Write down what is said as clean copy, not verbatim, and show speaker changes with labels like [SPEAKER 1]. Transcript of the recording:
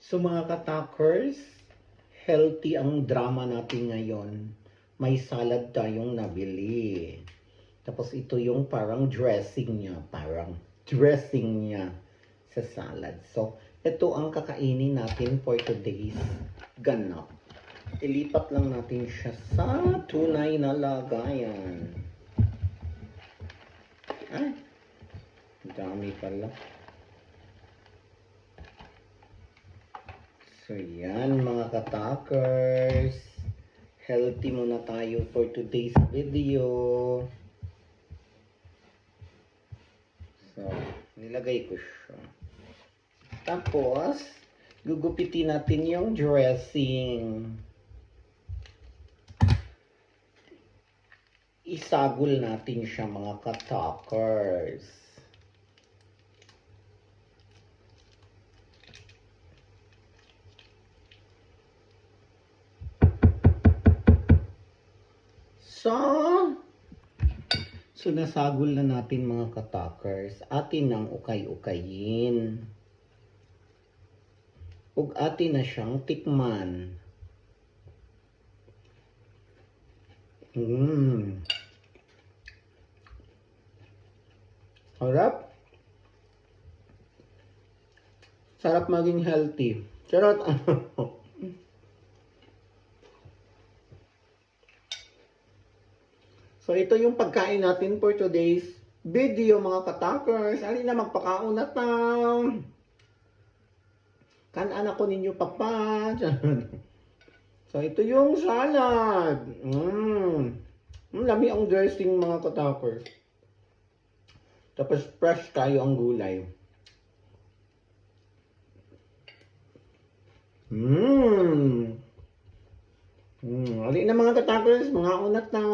[SPEAKER 1] So mga katakers, healthy ang drama natin ngayon. May salad tayong nabili. Tapos ito yung parang dressing niya. Sa salad. So, ito ang kakainin natin for today's ganap. Ilipat lang natin siya sa tunay na lagayan. Ay, dami pala. So, yan mga katakers. Healthy muna tayo for today's video. So, nilagay ko siya. Tapos, gugupitin natin yung dressing. Isagol natin siya mga katakers. So nasagol na natin mga katakers. Atin nang ukay-ukayin. Ug atin na siyang tikman. Sarap. Sarap maging healthy. Charot. So, ito yung pagkain natin for today's video, mga katakers. Alin na magpakaon na tam. Kanan ako ninyo, papa. So, ito yung salad. Lami ang dressing, mga katakers. Tapos, fresh tayo ang gulay. Alin na mga katakers, mga unat na.